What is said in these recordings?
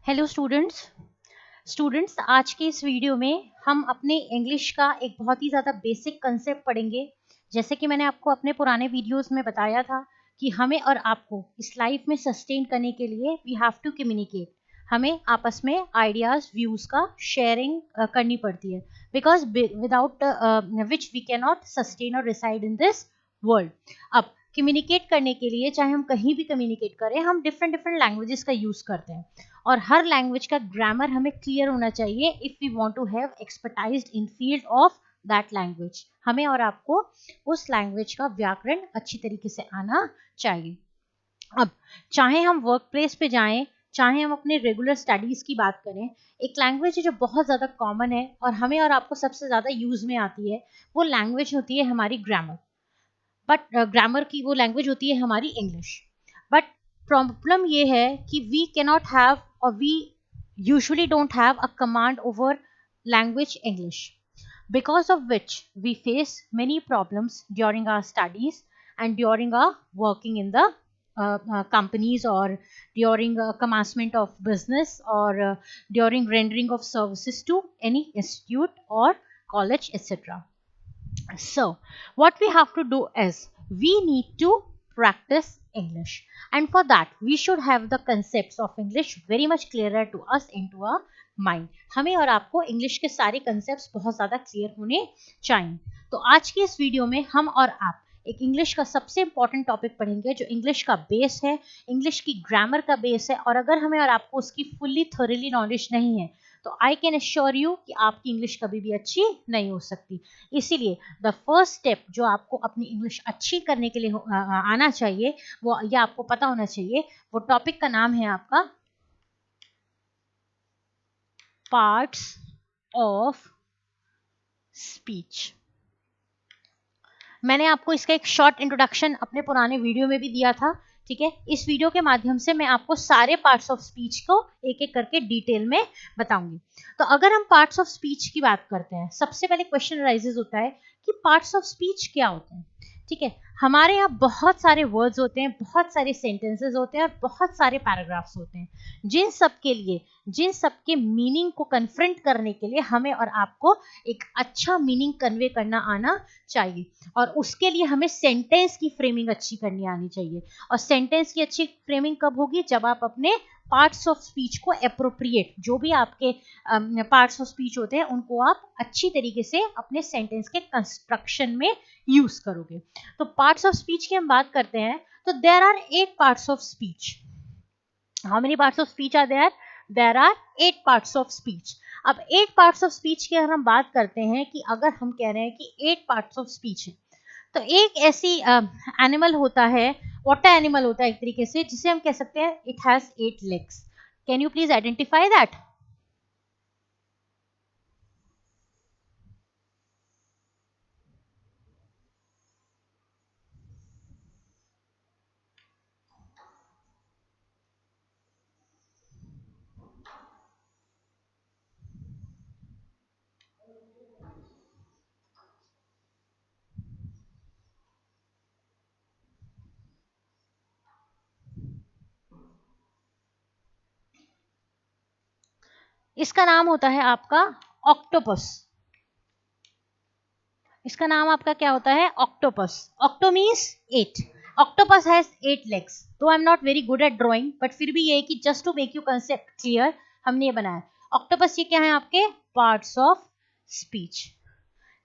Hello students आज के इस वीडियो में हम अपने इंग्लिश का एक बहुत ही ज़्यादा बेसिक कंसेप्ट पढ़ेंगे। जैसे कि मैंने आपको अपने पुराने वीडियोस में बताया था कि हमें और आपको इस लाइफ में सस्टेन करने के लिए वी हैव टू कम्युनिकेट। हमें आपस में आइडियाज़ व्यूज़ का शेयरिंग करनी पड़ती है, because without which we can not sustain और रिसाइड इन दिस वर्ल्ड। अब कम्युनिकेट करने के लिए चाहे हम कहीं भी कम्युनिकेट करें, हम डिफरेंट डिफरेंट लैंग्वेजेस का यूज़ करते हैं और हर लैंग्वेज का ग्रामर हमें क्लियर होना चाहिए if we want to have expertised in field of that language. हमें और आपको उस लैंग्वेज का व्याकरण अच्छी तरीके से आना चाहिए। अब चाहे हम वर्क प्लेस पे जाएं, चाहे हम अपने रेगुलर स्टडीज की बात करें, एक लैंग्वेज है जो बहुत ज़्यादा कॉमन है और हमें और आपको सबसे ज़्यादा यूज में आती है, वो लैंग्वेज होती है हमारी ग्रामर। बट ग्रामर की वो लैंग्वेज होती है हमारी इंग्लिश। बट प्रॉब्लम ये है कि वी कैनॉट हैव और we usually don't have a command over language English, because of which we face many problems during our studies and during our working in the companies, or during commencement of business, or during rendering of services to any institute or college, etc. So, what we have to do is we need to practice English, and for that we should have the concepts of English very much clearer to us into our mind. हमें और आपको English के सारे concept बहुत ज़्यादा clear होने चाहिए। तो आज की इस वीडियो में हम और आप एक इंग्लिश का सबसे इंपॉर्टेंट टॉपिक पढ़ेंगे जो इंग्लिश का बेस है, इंग्लिश की ग्रामर का बेस है। और अगर हमें और आपको उसकी फुल्ली थोरली नॉलेज नहीं है तो आई कैन एश्योर यू कि आपकी इंग्लिश कभी भी अच्छी नहीं हो सकती। इसीलिए द फर्स्ट स्टेप जो आपको अपनी इंग्लिश अच्छी करने के लिए आना चाहिए, वो या आपको पता होना चाहिए, वो टॉपिक का नाम है आपका पार्ट्स ऑफ स्पीच। मैंने आपको इसका एक शॉर्ट इंट्रोडक्शन अपने पुराने वीडियो में भी दिया था, ठीक है। इस वीडियो के माध्यम से मैं आपको सारे पार्ट्स ऑफ स्पीच को एक एक करके डिटेल में बताऊंगी। तो अगर हम पार्ट्स ऑफ स्पीच की बात करते हैं, सबसे पहले क्वेश्चन राइजेस होता है कि पार्ट्स ऑफ स्पीच क्या होते हैं, ठीक है। हमारे यहाँ बहुत सारे वर्ड्स होते हैं, बहुत सारे सेंटेंसेस होते हैं और बहुत सारे पैराग्राफ्स होते हैं, जिन सब के मीनिंग को कन्फ्रंट करने के लिए हमें और आपको एक अच्छा मीनिंग कन्वे करना आना चाहिए। और उसके लिए हमें सेंटेंस की फ्रेमिंग अच्छी करनी आनी चाहिए। और सेंटेंस की अच्छी फ्रेमिंग कब होगी? जब आप अपने पार्ट्स ऑफ स्पीच को एप्रोप्रिएट, जो भी आपके पार्ट्स ऑफ स्पीच होते हैं उनको आप अच्छी तरीके से अपने सेंटेंस के कंस्ट्रक्शन में यूज करोगे। तो पार्ट्स ऑफ स्पीच की हम बात करते हैं तो there are 8 parts of speech. How many parts of speech are there? There are 8 parts of speech. अब 8 पार्ट्स ऑफ स्पीच की अगर हम बात करते हैं कि अगर हम कह रहे हैं कि 8 पार्ट्स ऑफ स्पीच है, तो एक ऐसी एनिमल होता है, वाटर एनिमल होता है एक तरीके से, जिसे हम कह सकते हैं it has 8 legs. Can you please identify that? इसका नाम होता है आपका ऑक्टोपस। इसका नाम आपका क्या होता है? Octopus. Octo means 8। Octopus has 8 legs. तो I am not very good at drawing, but फिर भी ये है कि just to make you concept clear हमने ये बनाया। ऑक्टोपस ये क्या है? आपके पार्ट्स ऑफ स्पीच,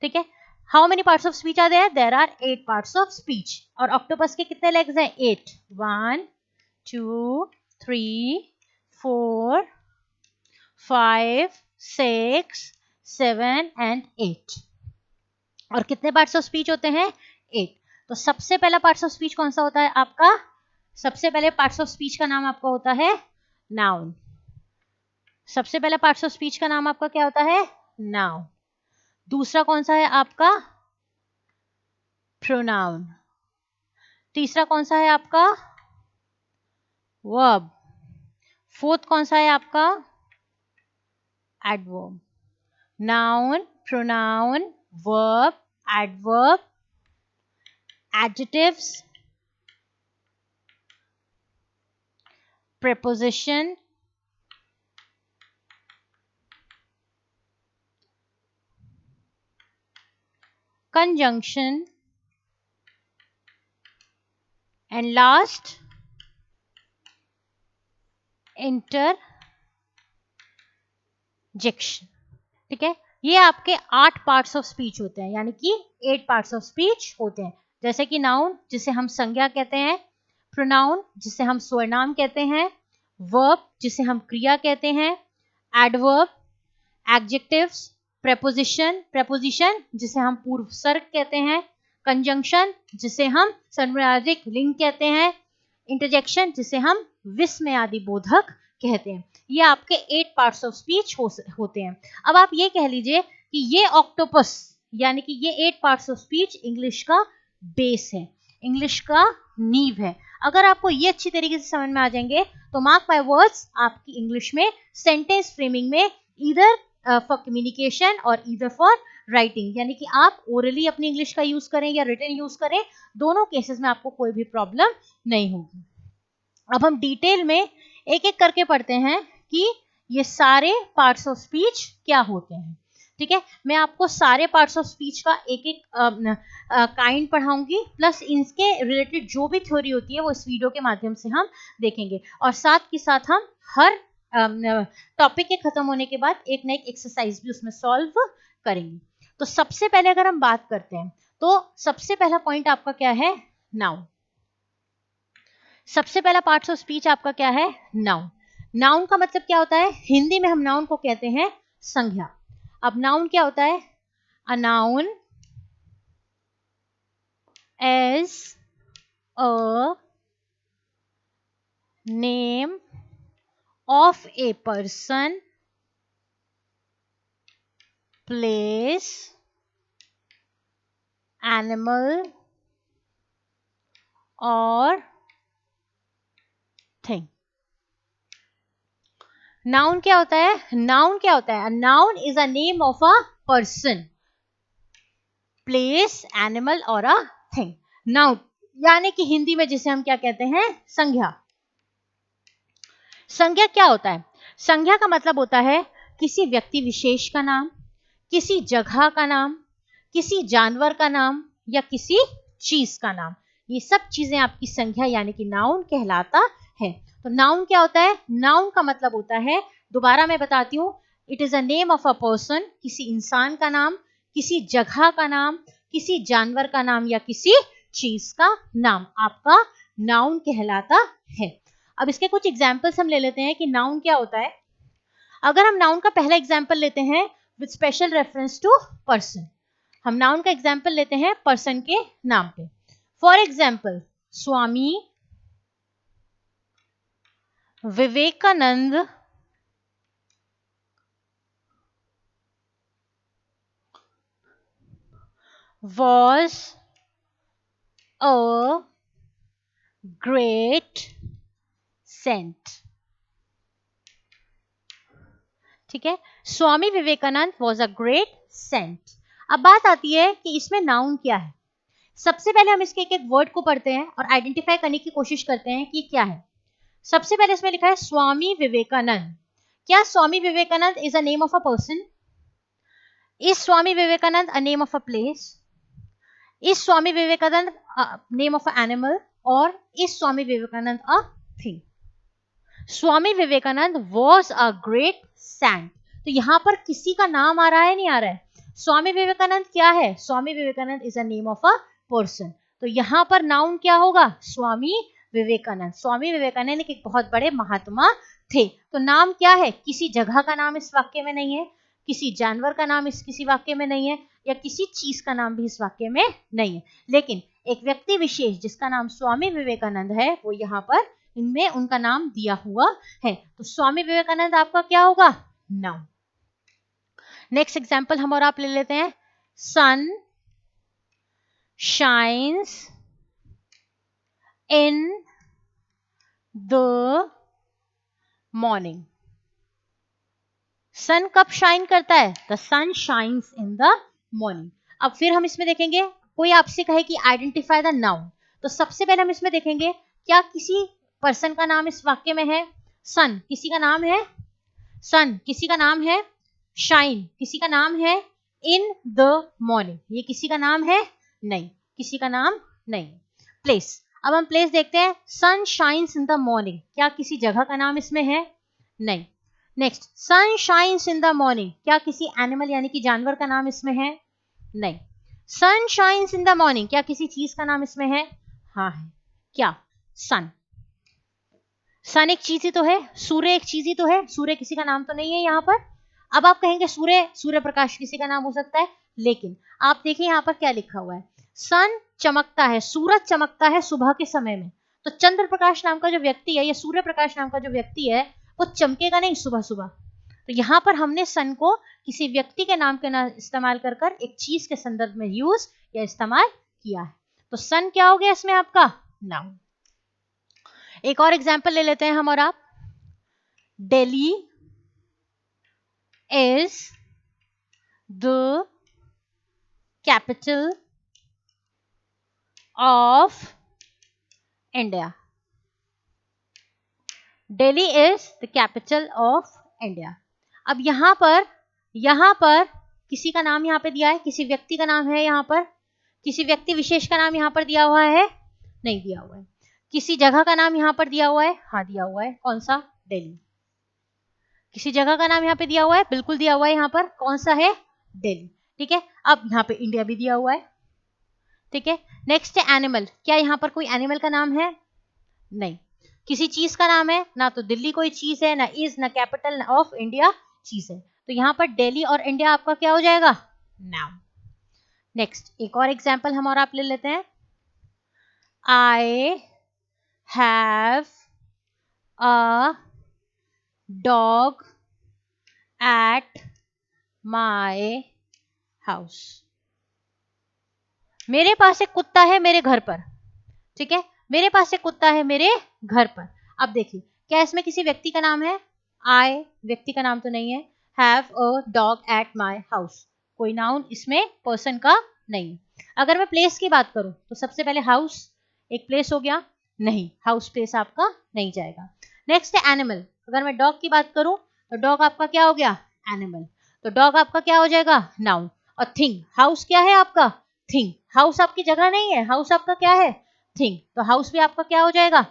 ठीक है। How many parts of speech are there? There are 8 parts of speech. और ऑक्टोपस के कितने लेग्स हैं? 8। 1 2 3 4 5 6 7 एंड 8। और कितने पार्ट्स ऑफ स्पीच होते हैं? 8। तो सबसे पहला पार्ट्स ऑफ स्पीच कौन सा होता है आपका? सबसे पहले पार्ट्स ऑफ स्पीच का नाम आपका होता है नाउन। सबसे पहला पार्ट्स ऑफ स्पीच का नाम आपका क्या होता है? नाउन। दूसरा कौन सा है आपका? प्रोनाउन। तीसरा कौन सा है आपका? वर्ब। फोर्थ कौन सा है आपका? Adverb. Noun, pronoun, verb, adverb, adjectives, preposition, conjunction, and last interjection. ठीक है, ये आपके 8 पार्ट्स ऑफ स्पीच होते हैं, यानी कि 8 पार्ट्स ऑफ स्पीच होते हैं, जैसे कि नाउन जिसे हम संज्ञा कहते हैं, प्रोनाउन जिसे हम स्वरनाम कहते हैं, वर्ब जिसे हम क्रिया कहते हैं, एडवर्ब, एडजेक्टिव्स, प्रेपोजिशन जिसे हम पूर्व सर्ग कहते हैं, कंजंक्शन जिसे हम सार्वनासिक लिंग कहते हैं, इंटरजेक्शन जिसे हम विस्मयादि बोधक कहते हैं। ये आपके 8 पार्ट्स ऑफ स्पीच होते हैं। अब आप ये कह लीजिए कि ये ऑक्टोपस यानी कि ये 8 पार्ट्स ऑफ स्पीच इंग्लिश का बेस है, इंग्लिश का नींव है। अगर आपको ये अच्छी तरीके से समझ में आ जाएंगे तो मार्क माय वर्ड्स, आपकी इंग्लिश में सेंटेंस फ्रेमिंग में ईदर फॉर कम्युनिकेशन और ईदर फॉर राइटिंग, यानी कि आप ओरली अपनी इंग्लिश का यूज करें या रिटन यूज करें, दोनों केसेस में आपको कोई भी प्रॉब्लम नहीं होगी। अब हम डिटेल में एक एक करके पढ़ते हैं कि ये सारे पार्ट्स ऑफ स्पीच क्या होते हैं। ठीक है, मैं आपको सारे पार्ट्स ऑफ स्पीच का एक एक काइंड पढ़ाऊंगी, प्लस इनके रिलेटेड जो भी थ्योरी होती है वो इस वीडियो के माध्यम से हम देखेंगे, और साथ के साथ हम हर टॉपिक के खत्म होने के बाद एक ना एक एक्सरसाइज भी उसमें सॉल्व करेंगे। तो सबसे पहले अगर हम बात करते हैं तो सबसे पहला पॉइंट आपका क्या है, नाउन। सबसे पहला पार्ट्स ऑफ स्पीच आपका क्या है, नाउन। नाउन का मतलब क्या होता है, हिंदी में हम नाउन को कहते हैं संज्ञा। अब नाउन क्या होता है, a noun is a name of a person, place, animal or thing. Noun क्या होता है, नाउन क्या होता है, noun is a name of a person, place, animal और अ थिंग। नाउन यानी कि हिंदी में जिसे हम क्या कहते हैं, संज्ञा। संज्ञा क्या होता है, संज्ञा का मतलब होता है किसी व्यक्ति विशेष का नाम, किसी जगह का नाम, किसी जानवर का नाम या किसी चीज का नाम, ये सब चीजें आपकी संज्ञा यानी कि नाउन कहलाता है। तो नाउन क्या होता है, नाउन का मतलब होता है, दोबारा मैं बताती हूँ, it is a name of a person, किसी इंसान का नाम, किसी जगह का नाम, किसी जानवर का नाम या किसी चीज का नाम आपका नाउन कहलाता है। अब इसके कुछ एग्जाम्पल्स हम ले लेते हैं कि नाउन क्या होता है। अगर हम नाउन का पहला एग्जाम्पल लेते हैं with special reference to person, हम नाउन का एग्जाम्पल लेते हैं पर्सन के नाम पे। For example, Swami Vivekananda was a great saint. ठीक है, Swami Vivekananda was a great saint। अब बात आती है कि इसमें नाउन क्या है। सबसे पहले हम इसके एक एक वर्ड को पढ़ते हैं और आइडेंटिफाई करने की कोशिश करते हैं कि क्या है। सबसे पहले इसमें लिखा है स्वामी विवेकानंद। क्या Swami Vivekananda is a name of a person? Is Swami Vivekananda a name of a place? Is Swami Vivekananda name of a animal? और is Swami Vivekananda a thing? Swami Vivekananda was a great saint, तो यहां पर किसी का नाम आ रहा है, नहीं आ रहा है। स्वामी विवेकानंद क्या है, Swami Vivekananda is a name of a person, तो यहां पर नाउन क्या होगा, स्वामी विवेकानंद। स्वामी विवेकानंद एक बहुत बड़े महात्मा थे, तो नाम क्या है, किसी जगह का नाम इस वाक्य में नहीं है, किसी जानवर का नाम इस किसी वाक्य में नहीं है, या किसी चीज का नाम भी इस वाक्य में नहीं है, लेकिन एक व्यक्ति विशेष जिसका नाम स्वामी विवेकानंद है वो यहाँ पर इनमें उनका नाम दिया हुआ है। तो स्वामी विवेकानंद आपका क्या होगा, नाउन। नेक्स्ट एग्जांपल हम और आप ले लेते हैं, sun shines in the morning. Sun कब शाइन करता है, the sun shines in the morning. अब फिर हम इसमें देखेंगे, कोई आपसे कहे कि आइडेंटिफाई द नाउन, तो सबसे पहले हम इसमें देखेंगे क्या किसी पर्सन का नाम इस वाक्य में है। सन किसी का नाम है, सन किसी का नाम है, शाइन किसी का नाम है, इन द मॉर्निंग, ये किसी का नाम है? नहीं, किसी का नाम नहीं। प्लेस, अब हम प्लेस देखते हैं। Sun shines in the morning, क्या किसी जगह का नाम इसमें है? नहीं। Next, sun shines in the morning, क्या किसी एनिमल यानी कि जानवर का नाम इसमें है? नहीं। Sun shines in the morning, क्या किसी चीज का नाम इसमें है? हाँ है। क्या? सन। सन एक चीज ही तो है, सूर्य एक चीज ही तो है, सूर्य किसी का नाम तो नहीं है यहाँ पर। अब आप कहेंगे सूर्य, सूर्य प्रकाश किसी का नाम हो सकता है, लेकिन आप देखिए यहाँ पर क्या लिखा हुआ है। सन चमकता है, सूरज चमकता है सुबह के समय में, तो चंद्र प्रकाश नाम का जो व्यक्ति है या सूर्य प्रकाश नाम का जो व्यक्ति है वो चमकेगा नहीं सुबह सुबह। तो यहाँ पर हमने सन को किसी व्यक्ति के नाम के नाम इस्तेमाल कर कर एक चीज के संदर्भ में यूज या इस्तेमाल किया है। तो सन क्या हो गया इसमें आपका? नाउन। एक और एग्जाम्पल ले लेते हैं हम और आप। Delhi is the capital of India. Delhi is the capital of India. अब यहां पर किसी का नाम यहां पे दिया है, किसी व्यक्ति का नाम है यहां पर, किसी व्यक्ति विशेष का नाम यहां पर दिया हुआ है? नहीं दिया हुआ है। किसी जगह का नाम यहां पर दिया हुआ है? हाँ दिया हुआ है। कौन सा? दिल्ली। किसी जगह का नाम यहाँ पे दिया हुआ है? बिल्कुल दिया हुआ है। यहाँ पर कौन सा है? दिल्ली। ठीक है, अब यहाँ पे इंडिया भी दिया हुआ है। ठीक है, नेक्स्ट है एनिमल, क्या यहाँ पर कोई एनिमल का नाम है? नहीं। किसी चीज का नाम है? ना तो दिल्ली कोई चीज है, ना इज, ना कैपिटल ऑफ इंडिया चीज है, तो यहाँ पर दिल्ली और इंडिया आपका क्या हो जाएगा? नाउन। नेक्स्ट एक और एग्जाम्पल हम और आप ले लेते हैं। I have a dog at my house. मेरे पास एक कुत्ता है मेरे घर पर। ठीक है, मेरे पास एक कुत्ता है मेरे घर पर। अब देखिए, क्या इसमें किसी व्यक्ति का नाम है? आई व्यक्ति का नाम तो नहीं है। Have a dog at my house, कोई नाउन इसमें पर्सन का नहीं है। अगर मैं प्लेस की बात करूं तो सबसे पहले हाउस एक प्लेस हो गया, नहीं, हाउस प्लेस आपका नहीं जाएगा। नेक्स्ट है एनिमल, अगर मैं डॉग की बात करूं तो डॉग आपका क्या हो गया? एनिमल, तो डॉग आपका क्या हो जाएगा? नाउन। और थिंग, हाउस क्या है आपका? थिंग, हाउस आपकी जगह नहीं है, हाउस आपका क्या है? थिंग, तो हाउस भी आपका क्या हो जाएगा?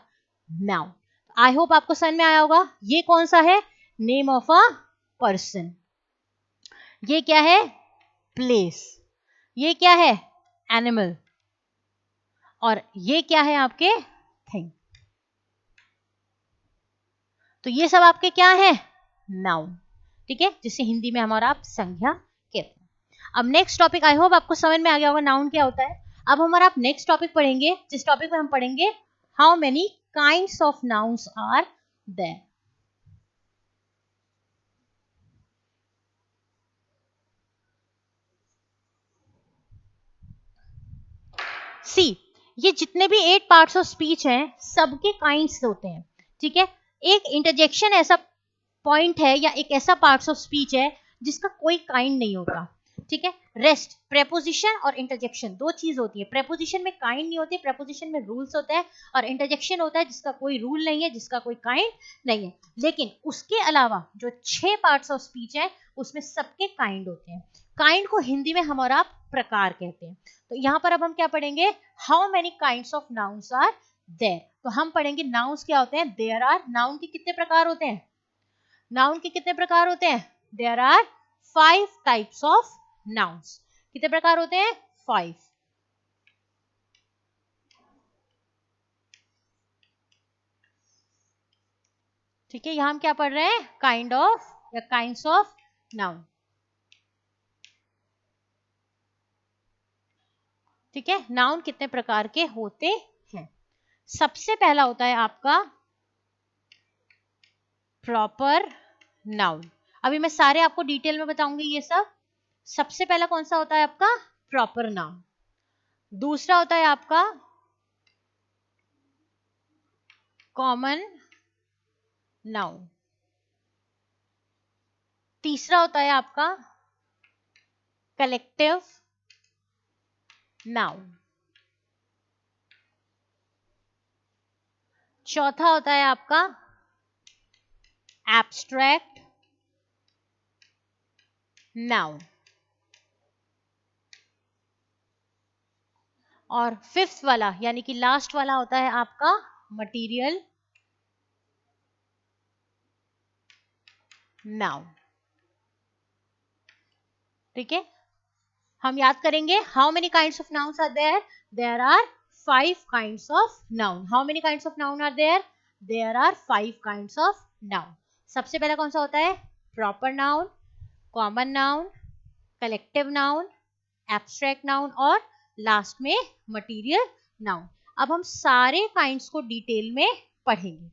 नाउन। आई होप आपको समझ में आया होगा। ये कौन सा है? Name of a person. ये क्या है? प्लेस। ये क्या है? एनिमल। और ये क्या है आपके? थिंग। तो ये सब आपके क्या है? नाउन। ठीक है, जिसे हिंदी में हम और आप संज्ञा कहते हैं। अब नेक्स्ट टॉपिक, आई होप आपको समझ में आ गया होगा नाउन क्या होता है। अब हम और आप नेक्स्ट टॉपिक पढ़ेंगे, जिस टॉपिक में हम पढ़ेंगे how many kinds of nouns are there. See, ये जितने भी 8 पार्ट्स ऑफ स्पीच हैं सबके काइंड्स होते हैं। ठीक है, एक इंटरजेक्शन ऐसा पॉइंट है या एक ऐसा पार्ट्स ऑफ स्पीच है जिसका कोई काइंड नहीं होता। ठीक है, रेस्ट, प्रेपोजिशन और इंटरजेक्शन दो चीज होती है। प्रेपोजिशन में काइंड नहीं होती, प्रेपोजिशन में रूल्स होता है, और इंटरजेक्शन होता है जिसका कोई रूल नहीं है, जिसका कोई काइंड नहीं है। लेकिन उसके अलावा जो 6 पार्ट्स ऑफ स्पीच है उसमें सबके काइंड होते हैं। काइंड को हिंदी में हम और आप प्रकार कहते हैं। तो यहाँ पर अब हम क्या पढ़ेंगे? How many kinds of nouns are there. तो हम पढ़ेंगे नाउन्स क्या होते हैं। देयर आर, नाउन के कितने प्रकार होते हैं? नाउन के कितने प्रकार होते हैं? There are 5 types of nouns. कितने प्रकार होते हैं? 5। ठीक है, यहां हम क्या पढ़ रहे हैं? काइंड ऑफ या काइंड्स ऑफ नाउन। ठीक है, नाउन कितने प्रकार के होते हैं। सबसे पहला होता है आपका प्रॉपर नाउन। अभी मैं सारे आपको डिटेल में बताऊंगी ये सब। सबसे पहला कौन सा होता है आपका? Proper noun. दूसरा होता है आपका कॉमन नाउन। तीसरा होता है आपका कलेक्टिव नाउन। चौथा होता है आपका एब्स्ट्रैक्ट नाउन। और फिफ्थ वाला यानी कि लास्ट वाला होता है आपका मटीरियल नाउन। ठीक है, हम याद करेंगे how many kinds of nouns are there, there are 5 kinds of noun. How many kinds of noun are there, there are 5 kinds of noun. सबसे पहला कौन सा होता है, proper noun, common noun, collective noun, abstract noun और last में material noun. अब हम सारे काइंड्स को डिटेल में पढ़ेंगे।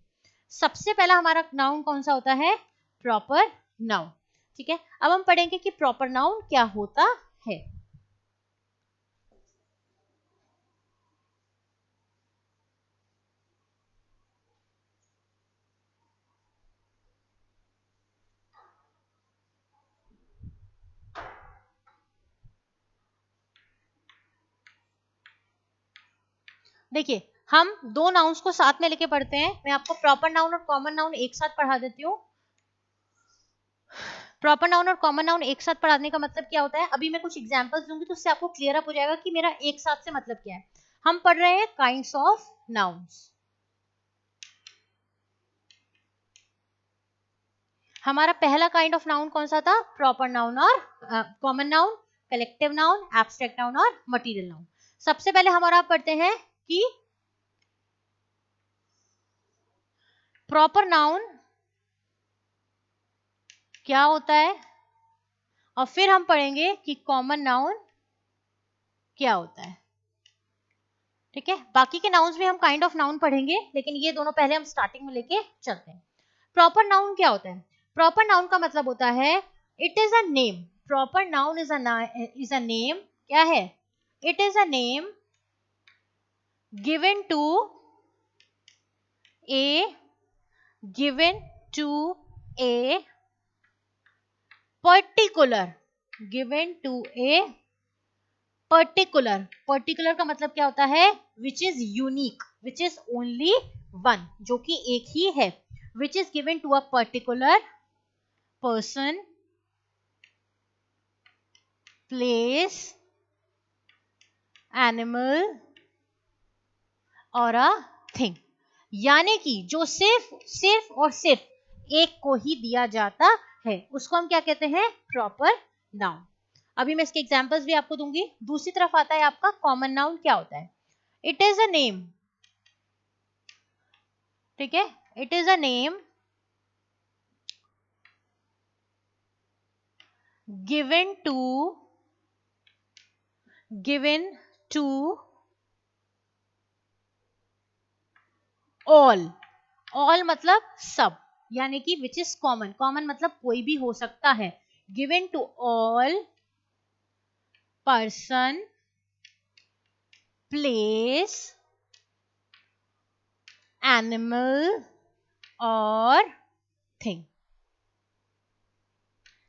सबसे पहला हमारा नाउन कौन सा होता है, प्रॉपर नाउन। ठीक है, अब हम पढ़ेंगे कि प्रॉपर नाउन क्या होता है। देखिए, हम दो नाउन्स को साथ में लेके पढ़ते हैं। मैं आपको प्रॉपर नाउन और कॉमन नाउन एक साथ पढ़ा देती हूँ। प्रॉपर नाउन और कॉमन नाउन एक साथ पढ़ाने का मतलब क्या होता है, अभी मैं कुछ एग्जांपल्स दूंगी तो उससे आपको क्लियर अप हो जाएगा कि मेरा एक साथ से मतलब क्या है। हम पढ़ रहे हैं काइंड्स ऑफ नाउन्स। हमारा पहला काइंड ऑफ नाउन कौन सा था, प्रॉपर नाउन और common noun, collective noun, abstract noun और मटीरियल नाउन। सबसे पहले हमारा पढ़ते हैं कि प्रॉपर नाउन क्या होता है और फिर हम पढ़ेंगे कि कॉमन नाउन क्या होता है। ठीक है, बाकी के नाउन्स भी हम काइंड ऑफ नाउन पढ़ेंगे, लेकिन ये दोनों पहले हम स्टार्टिंग में लेके चलते हैं। प्रॉपर नाउन क्या होता है, प्रॉपर नाउन का मतलब होता है it is a name. Proper noun is a name, क्या है, it is a name given to a particular, given to a particular. Particular का मतलब क्या होता है, which is unique, which is only one, जो कि एक ही है, which is given to a particular person, place, animal और अ थिंग। यानी कि जो सिर्फ और सिर्फ एक को ही दिया जाता है, उसको हम क्या कहते हैं, प्रॉपर नाउन। अभी मैं इसके एग्जांपल्स भी आपको दूंगी। दूसरी तरफ आता है आपका कॉमन नाउन क्या होता है, इट इज अ नेम। ठीक है, it is a name given to all मतलब सब, यानी कि विच इज कॉमन, कॉमन मतलब कोई भी हो सकता है, given to all person, place, animal और थिंग।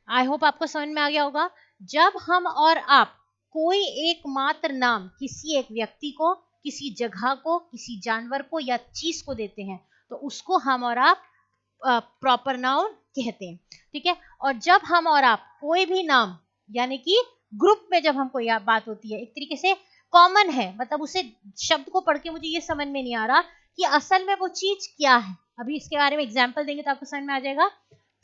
आई होप आपको समझ में आ गया होगा। जब हम और आप कोई एकमात्र नाम किसी एक व्यक्ति को, किसी जगह को, किसी जानवर को या चीज को देते हैं, तो उसको हम और आप प्रॉपर नाउन कहते हैं। ठीक है, और जब हम और आप कोई भी नाम, यानी कि ग्रुप में जब हम कोई बात होती है, एक तरीके से कॉमन है, मतलब उसे शब्द को पढ़ के मुझे ये समझ में नहीं आ रहा कि असल में वो चीज क्या है, अभी इसके बारे में एग्जाम्पल देंगे तो आपको समझ में आ जाएगा।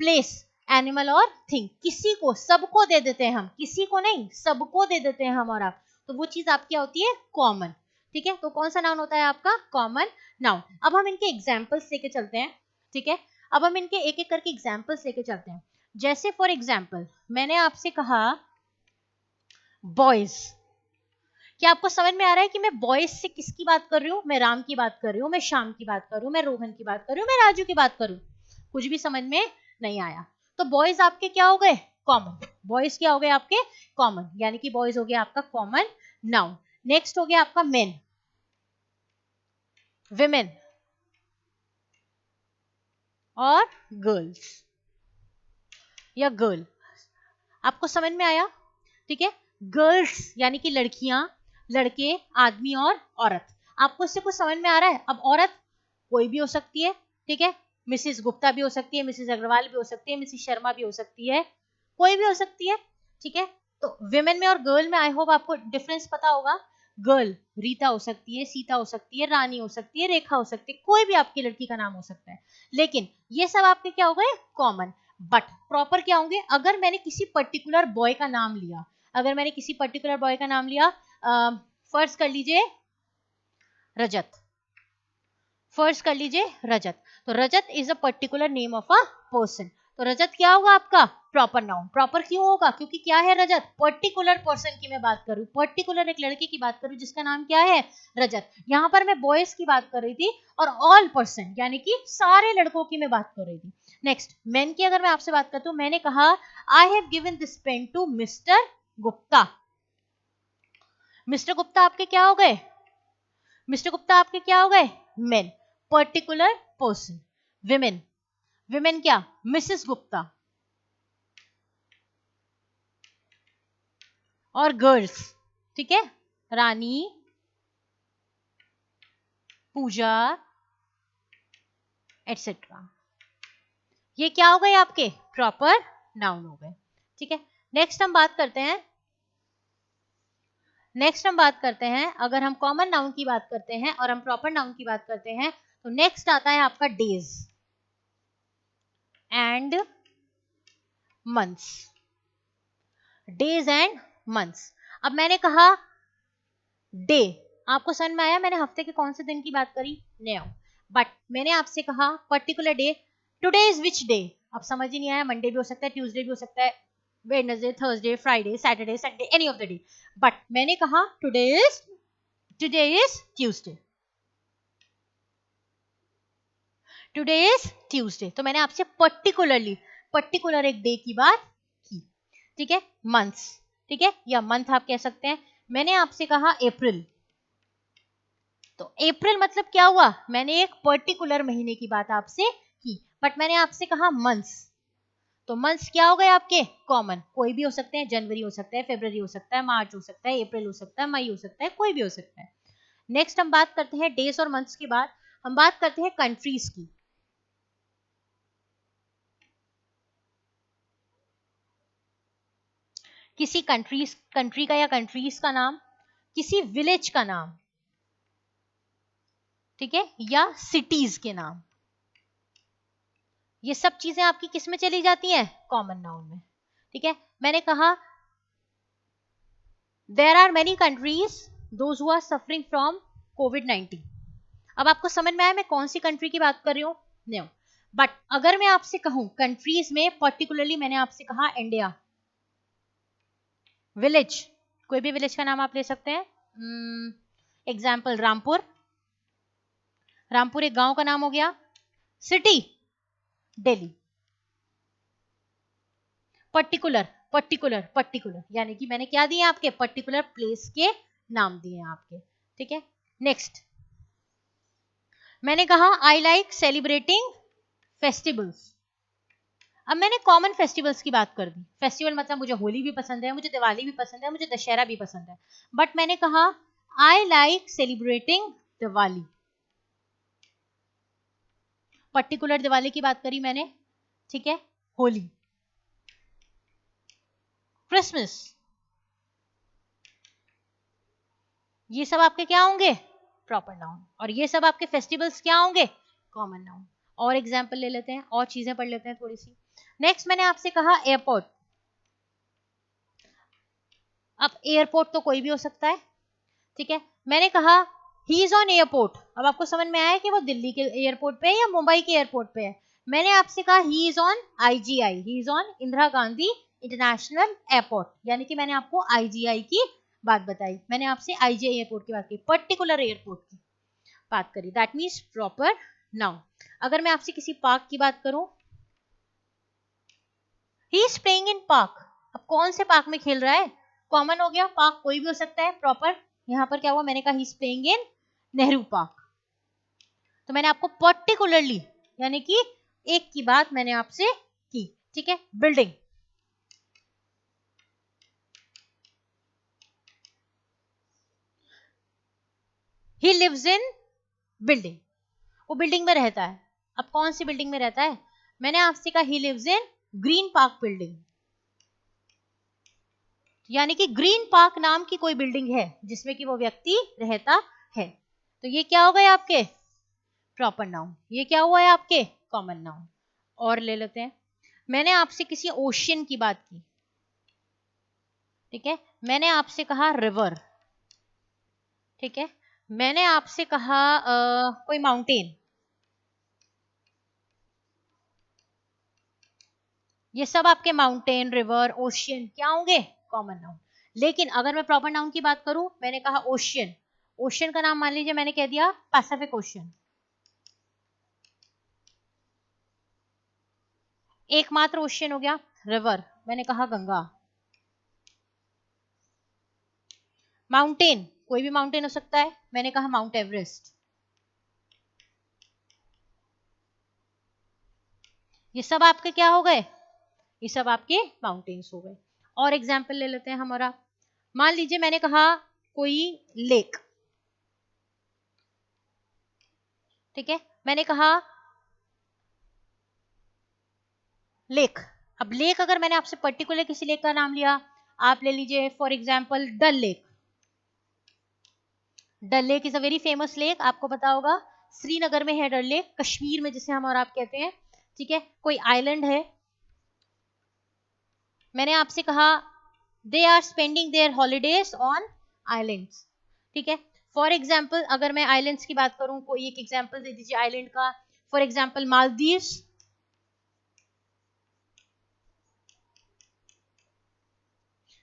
प्लेस, एनिमल और थिंग, किसी को, सबको दे देते हैं हम, किसी को नहीं सबको दे देते हैं हम और आप, तो वो चीज आपकी होती है कॉमन। ठीक है, तो कौन सा नाउन होता है आपका, कॉमन नाउन। अब हम इनके एग्जाम्पल्स लेके चलते हैं। ठीक है, अब हम इनके एक एक करके एग्जाम्पल्स लेके चलते हैं। जैसे फॉर एग्जाम्पल मैंने आपसे कहा बॉयज, क्या आपको समझ में आ रहा है कि मैं बॉयज से किसकी बात कर रही हूँ, मैं राम की बात कर रही हूँ, मैं श्याम की बात कर रही हूँ, मैं रोहन की बात कर रही हूँ, मैं राजू की बात करूँ, कुछ भी समझ में नहीं आया। तो बॉयज आपके क्या हो गए, कॉमन। बॉयज क्या हो गए आपके, कॉमन, यानी कि बॉयज हो गया आपका कॉमन नाउन। नेक्स्ट हो गया आपका मेन, विमेन और गर्ल्स या गर्ल, आपको समझ में आया। ठीक है, गर्ल्स यानी कि लड़कियां, लड़के, आदमी और औरत। आपको इससे कुछ समझ में आ रहा है। अब औरत कोई भी हो सकती है, ठीक है, मिसिस गुप्ता भी हो सकती है, मिसिस अग्रवाल भी हो सकती है, मिसिस शर्मा भी हो सकती है, कोई भी हो सकती है। ठीक है, तो विमेन में और गर्ल में आई होप आपको डिफरेंस पता होगा। गर्ल रीता हो सकती है, सीता हो सकती है, रानी हो सकती है, रेखा हो सकती है, कोई भी आपकी लड़की का नाम हो सकता है। लेकिन ये सब आपके क्या हो गए, कॉमन। बट प्रॉपर क्या होंगे, अगर मैंने किसी पर्टिकुलर बॉय का नाम लिया, अगर मैंने किसी पर्टिकुलर बॉय का नाम लिया, फर्ज कर लीजिए रजत, फर्ज कर लीजिए रजत, तो Rajat is a particular name of a person, तो रजत क्या होगा आपका प्रॉपर नाउन। प्रॉपर क्यों होगा, क्योंकि क्या है रजत, पर्टिकुलर पर्सन की मैं बात करूं, पर्टिकुलर एक लड़के की बात करूं जिसका नाम क्या है रजत। यहां पर मैं बॉयज की बात कर रही थी और ऑल पर्सन यानी कि सारे लड़कों की मैं बात कर रही थी। नेक्स्ट मैन की अगर मैं आपसे बात करती हूँ, मैंने कहा I have given this pen to mister Gupta. Mister Gupta आपके क्या हो गए, मिस्टर गुप्ता आपके क्या हो गए main, particular person. Women, women क्या, मिसेस गुप्ता। और गर्ल्स, ठीक है, रानी, पूजा, एटसेट्रा। ये क्या हो गए आपके प्रॉपर नाउन हो गए, ठीक है। नेक्स्ट हम बात करते हैं, नेक्स्ट हम बात करते हैं, अगर हम कॉमन नाउन की बात करते हैं और हम प्रॉपर नाउन की बात करते हैं, तो नेक्स्ट आता है आपका days and months, days and months. अब मैंने कहा डे, आपको समझ में आया मैंने हफ्ते के कौन से दिन की बात करी, नो। बट मैंने आपसे कहा particular day, today is which day, अब समझ ही नहीं आया, मंडे भी हो सकता है, ट्यूसडे भी हो सकता है, Wednesday, Thursday, Friday, Saturday, Sunday, any of the day. But मैंने कहा today is Tuesday, today is Tuesday, तो मैंने आपसे पर्टिकुलरली पर्टिकुलर एक डे की बात की, ठीक है। मंथ्स, ठीक है, या मंथ आप कह सकते हैं। मैंने आपसे कहा अप्रैल, तो अप्रैल मतलब क्या हुआ, मैंने एक पर्टिकुलर महीने की बात आपसे की। बट मैंने आपसे कहा मंथ्स, तो मंथ्स क्या हो गए आपके कॉमन, कोई भी हो सकते हैं, जनवरी हो सकता है, फरवरी हो सकता है, मार्च हो सकता है, अप्रैल हो सकता है, मई हो सकता है, कोई भी हो सकता है। नेक्स्ट हम बात करते हैं डेज और मंथ्स के बाद हम बात करते हैं कंट्रीज की। किसी कंट्री का या कंट्रीज का नाम, किसी विलेज का नाम, ठीक है, या सिटीज के नाम, ये सब चीजें आपकी किस में चली जाती हैं, कॉमन नाउन में, ठीक है। मैंने कहा there are many countries those who are suffering from कोविड-19। अब आपको समझ में आया मैं कौन सी कंट्री की बात कर रही हूँ, नो। बट अगर मैं आपसे कहूं कंट्रीज में पर्टिकुलरली, मैंने आपसे कहा इंडिया, विलेज, कोई भी विलेज का नाम आप ले सकते हैं, एग्जाम्पल रामपुर, रामपुर एक गांव का नाम हो गया। City Delhi, particular particular particular यानी कि मैंने क्या दिए आपके पर्टिकुलर प्लेस के नाम दिए आपके, ठीक है। नेक्स्ट मैंने कहा आई लाइक सेलिब्रेटिंग फेस्टिवल्स। अब मैंने कॉमन फेस्टिवल्स की बात कर दी, फेस्टिवल मतलब मुझे होली भी पसंद है, मुझे दिवाली भी पसंद है, मुझे दशहरा भी पसंद है। बट मैंने कहा I like celebrating Diwali, particular Diwali की बात करी मैंने, ठीक है। होली, क्रिसमस, ये सब आपके क्या होंगे प्रॉपर नाउन, और ये सब आपके फेस्टिवल्स क्या होंगे कॉमन नाउन। और एग्जाम्पल ले लेते हैं, और चीजें पढ़ लेते हैं थोड़ी सी। नेक्स्ट मैंने आपसे कहा एयरपोर्ट। अब एयरपोर्ट तो कोई भी हो सकता है, ठीक है। मैंने कहा ही इज ऑन एयरपोर्ट, अब आपको समझ में आया कि वो दिल्ली के एयरपोर्ट पे है या मुंबई के एयरपोर्ट पे है। मैंने आपसे कहा he is on IGI, he is on Indira Gandhi international airport, यानी कि मैंने आपको आईजीआई की बात बताई, मैंने आपसे आईजीआई एयरपोर्ट की बात की, पर्टिकुलर एयरपोर्ट की बात करी, दैट मीन्स प्रॉपर नाउन। अगर मैं आपसे किसी पार्क की बात करूं, he is playing in park, अब कौन से पार्क में खेल रहा है, कॉमन हो गया, पार्क कोई भी हो सकता है प्रॉपर। यहां पर क्या हुआ, मैंने कहा he is playing in Nehru park, तो मैंने आपको पर्टिकुलरली यानी कि एक की बात मैंने आपसे की, ठीक है। Building, he lives in building, वो बिल्डिंग में रहता है, अब कौन सी बिल्डिंग में रहता है, मैंने आपसे कहा he lives in green park building, यानी कि ग्रीन पार्क नाम की कोई बिल्डिंग है जिसमें कि वो व्यक्ति रहता है। तो ये क्या हो गए आपके प्रॉपर नाउन, ये क्या हुआ है आपके कॉमन नाउन। और ले लेते हैं, मैंने आपसे किसी ओशियन की बात की, ठीक है, मैंने आपसे कहा रिवर, ठीक है, मैंने आपसे कहा कोई माउंटेन, ये सब आपके माउंटेन रिवर ओशियन क्या होंगे कॉमन नाउन। लेकिन अगर मैं प्रॉपर नाउन की बात करूं, मैंने कहा ओशियन, ओशियन का नाम मान लीजिए मैंने कह दिया पैसिफिक ओशियन, एकमात्र ओशियन हो गया रिवर, मैंने कहा गंगा। माउंटेन, कोई भी माउंटेन हो सकता है, मैंने कहा माउंट एवरेस्ट। ये सब आपके क्या हो गए, ये सब आपके माउंटेन्स हो गए। और एग्जाम्पल ले लेते हैं हमारा, मान लीजिए मैंने कहा कोई लेक, ठीक है, मैंने कहा लेक। अब लेक अगर मैंने आपसे पर्टिकुलर किसी लेक का नाम लिया, आप ले लीजिए for example Dal lake. Dal lake is a very famous lake, आपको पता होगा, श्रीनगर में है डल लेक, कश्मीर में जिसे हम और आप कहते हैं, ठीक है, कोई आइलैंड है। मैंने आपसे कहा they are spending their holidays on islands, ठीक है। फॉर एग्जाम्पल अगर मैं आइलैंड्स की बात करूं, कोई एक एग्जाम्पल दे दीजिए आइलैंड का, फॉर एग्जाम्पल मालदीव्स,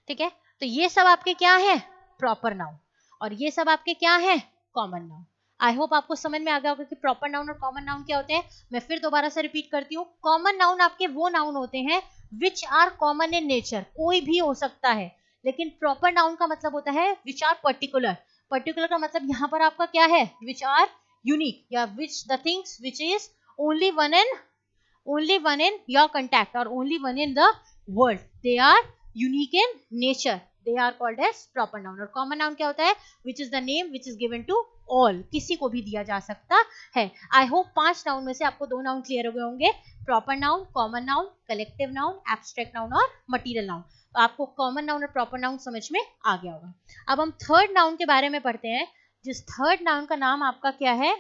ठीक है। तो ये सब आपके क्या है प्रॉपर नाउन, और ये सब आपके क्या है कॉमन नाउन। आई होप आपको समझ में आ गया होगा कि प्रॉपर नाउन और कॉमन नाउन क्या होते हैं। मैं फिर दोबारा से रिपीट करती हूँ, कॉमन नाउन आपके वो नाउन होते हैं which are common in nature, कोई भी हो सकता है, लेकिन प्रॉपर नाउन का मतलब होता है विच आर पर्टिकुलर। पर्टिकुलर का मतलब यहाँ पर आपका क्या है, विच आर यूनिक, या which the things which is only one in your contact or only one in the world, they are unique in nature, they are called as proper noun। और common noun क्या होता है, which is the name which is given to all, किसी को भी दिया जा सकता है। आई होप 5 नाउन में से आपको 2 नाउन क्लियर हो गए होंगे, proper noun, common noun, collective noun, abstract noun और मटीरियल नाउन। तो आपको कॉमन नाउन और प्रॉपर नाउन समझ में आ गया होगा। अब हम थर्ड नाउन के बारे में पढ़ते हैं, जिस थर्ड नाउन का नाम आपका क्या है,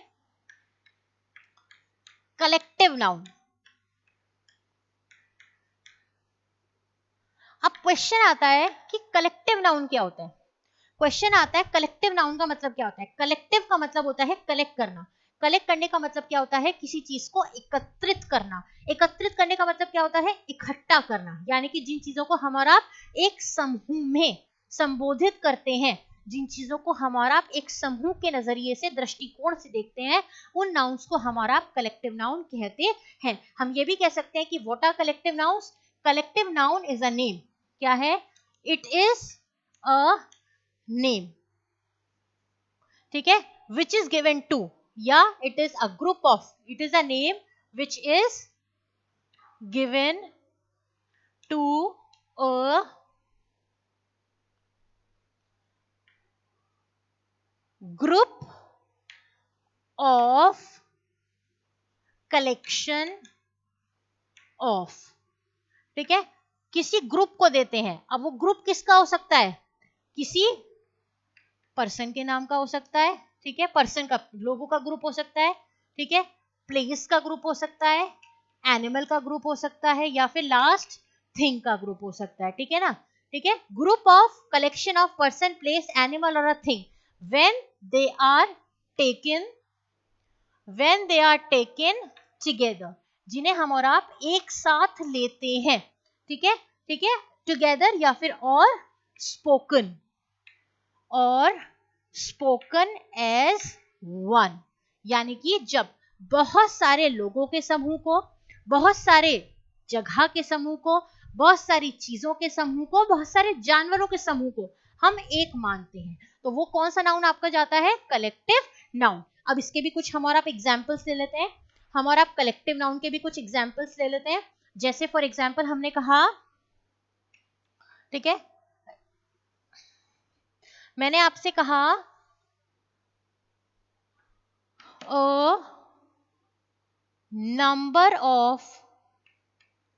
कलेक्टिव नाउन। अब क्वेश्चन आता है कि कलेक्टिव नाउन क्या होता है। क्वेश्चन आता है कलेक्टिव नाउन का मतलब क्या होता है। कलेक्टिव का मतलब होता है कलेक्ट करना। कलेक्ट करने का मतलब क्या होता है, किसी चीज को एकत्रित करना। एकत्रित करने का मतलब क्या होता है, इकट्ठा करना, यानी कि जिन चीजों को हम और आप एक समूह में संबोधित करते हैं, जिन चीजों को हम और आप एक समूह के नजरिए से दृष्टिकोण से देखते हैं, उन नाउन्स को हम और आप कलेक्टिव नाउन कहते हैं। हम ये भी कह सकते हैं कि what are collective nouns, collective noun is a name, क्या है, इट इज अ नेम, ठीक है, विच इज गिवन टू, या it is a group of, it is a name which is given to a group of collection of, ठीक है, किसी group को देते हैं। अब वो ग्रुप किसका हो सकता है, किसी पर्सन के नाम का हो सकता है, ठीक है, पर्सन का, लोगों का ग्रुप हो सकता है, ठीक है, प्लेस का ग्रुप हो सकता है, एनिमल का ग्रुप हो सकता है, या फिर लास्ट थिंग का ग्रुप हो सकता है, ठीक है ना, ठीक है। Group of collection of person place animal और a thing when they are taken, when they are taken together, जिन्हें हम और आप एक साथ लेते हैं, ठीक है, ठीक है, टुगेदर, या फिर स्पोकन, और स्पोकन एज वन, यानी कि जब बहुत सारे लोगों के समूह को, बहुत सारे जगह के समूह को, बहुत सारी चीजों के समूह को, बहुत सारे जानवरों के समूह को हम एक मानते हैं, तो वो कौन सा नाउन आपका जाता है, कलेक्टिव नाउन। अब इसके भी कुछ हम और आप एग्जाम्पल्स ले लेते हैं, हम और आप कलेक्टिव नाउन के भी कुछ एग्जाम्पल्स ले लेते हैं। जैसे फॉर एग्जाम्पल हमने कहा, ठीक है, मैंने आपसे कहा a number of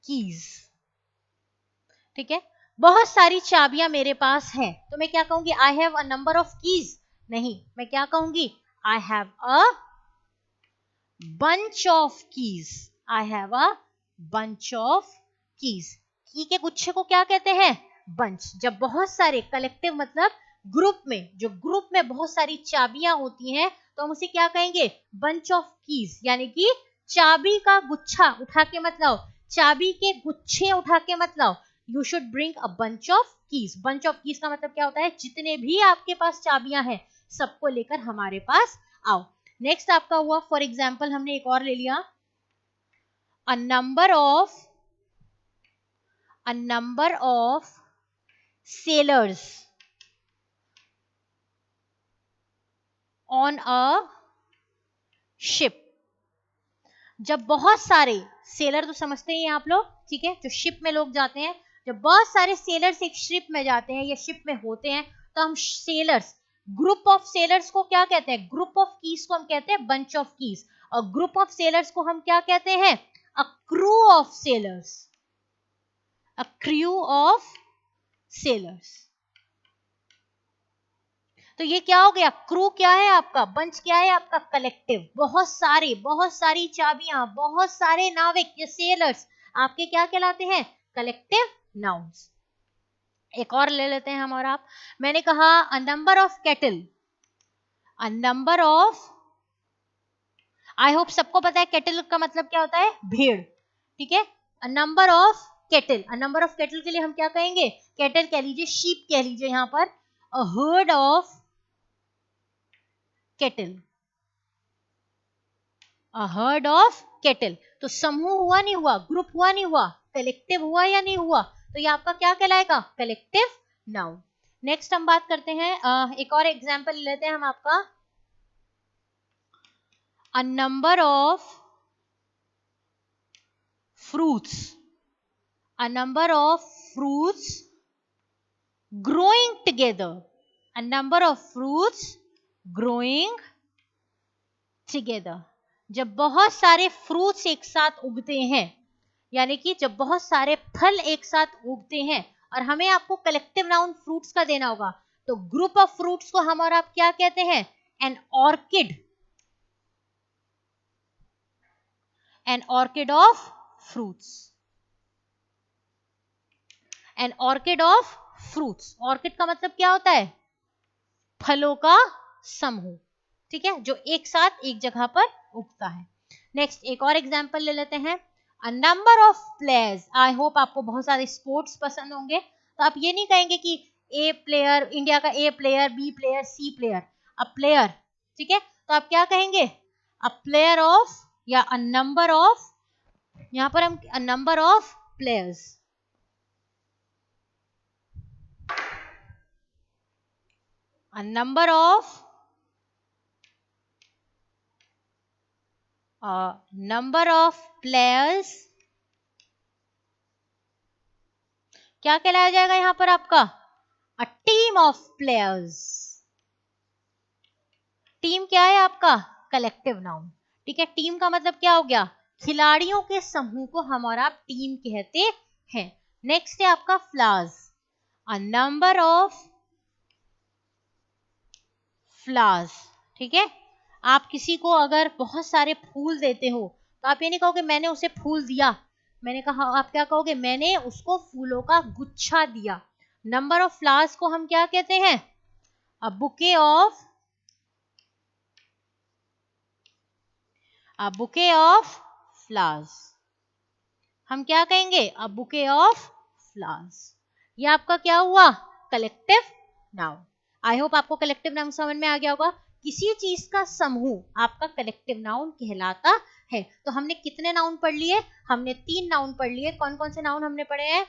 keys, ठीक है, बहुत सारी चाबियां मेरे पास हैं, तो मैं क्या कहूंगी? I have a number of keys. नहीं, मैं क्या कहूंगी? I have a bunch of keys. I have a bunch of keys. की के गुच्छे को क्या कहते हैं? बंच। जब बहुत सारे, कलेक्टिव मतलब ग्रुप में, जो ग्रुप में बहुत सारी चाबियां होती हैं तो हम उसे क्या कहेंगे? Bunch of keys. यानी कि चाबी का गुच्छा उठा के मत लाओ, चाबी के गुच्छे उठा के मत लाओ। You should bring a bunch of keys. Bunch of keys का मतलब क्या होता है? जितने भी आपके पास चाबियां हैं सबको लेकर हमारे पास आओ। नेक्स्ट आपका हुआ, फॉर एग्जाम्पल हमने एक और ले लिया, a number of sellers on a ship. जब बहुत सारे सेलर, तो समझते ही हैं आप लोग, ठीक है, जो शिप में लोग जाते हैं, जब बहुत सारे सेलर्स एक शिप में जाते हैं या शिप में होते हैं तो हम सेलर्स, ग्रुप ऑफ सेलर्स को क्या कहते हैं? ग्रुप ऑफ कीज को हम कहते हैं बंच ऑफ कीज। और ग्रुप ऑफ सेलर्स को हम क्या कहते हैं? A crew of sellers. A crew of sellers. तो ये क्या हो गया? क्रू क्या है आपका? बंच क्या है आपका? कलेक्टिव। बहुत सारी चाबियां, बहुत सारे नाविक, ये सेलर्स आपके क्या कहलाते हैं? Collective nouns. एक और ले लेते हैं हम और आप। मैंने कहा a number of kettle, a number of, I hope सबको पता है केटल का मतलब क्या होता है? भेड़, ठीक है। A number of kettle, a number of kettle के लिए हम क्या कहेंगे? केटल कह लीजिए, शीप कह लीजिए यहां पर। A herd of kettle, a herd of kettle. तो समूह हुआ नहीं हुआ? ग्रुप हुआ नहीं हुआ? कलेक्टिव हुआ या नहीं हुआ? तो ये आपका क्या कहलाएगा? Collective noun. नेक्स्ट हम बात करते हैं, एक और एग्जांपल लेते हैं हम आपका, a number of fruits, a number of fruits growing together, a number of fruits growing together. जब बहुत सारे फ्रूट्स एक साथ उगते हैं, यानी कि जब बहुत सारे फल एक साथ उगते हैं, और हमें आपको कलेक्टिव नाउन फ्रूट्स का देना होगा, तो ग्रुप ऑफ फ्रूट्स को हम और आप क्या कहते हैं? An orchard, an orchard of fruits, an orchard of fruits. Orchard का मतलब क्या होता है? फलों का समूह, ठीक है, जो एक साथ एक जगह पर उगता है। नेक्स्ट एक और एग्जांपल ले लेते हैं, a number of players. I hope आपको बहुत सारे स्पोर्ट्स पसंद होंगे, तो आप ये नहीं कहेंगे कि ए प्लेयर, इंडिया का A player, B player, C player, a player, ठीक है। तो आप क्या कहेंगे? अ प्लेयर ऑफ, या अ नंबर ऑफ, यहां पर हम a number of players, a number of, number of players क्या कहलाया जाएगा यहां पर आपका? A team of players. Team क्या है आपका? कलेक्टिव नाउन, ठीक है। टीम का मतलब क्या हो गया? खिलाड़ियों के समूह को हम और आप टीम कहते हैं। नेक्स्ट है आपका flowers, a number of flowers, ठीक है। आप किसी को अगर बहुत सारे फूल देते हो तो आप ये नहीं कहोगे मैंने उसे फूल दिया, मैंने कहा, आप क्या कहोगे? मैंने उसको फूलों का गुच्छा दिया। नंबर ऑफ फ्लावर्स को हम क्या कहते हैं? A bouquet of, a bouquet of flowers. हम क्या कहेंगे? A bouquet of flowers. ये आपका क्या हुआ? Collective noun. आई होप आपको कलेक्टिव नाउन समझ में आ गया होगा। किसी चीज का समूह आपका कलेक्टिव नाउन कहलाता है। तो हमने कितने नाउन पढ़ लिए? हमने 3 नाउन पढ़ लिए। कौन कौन से नाउन हमने पढ़े हैं?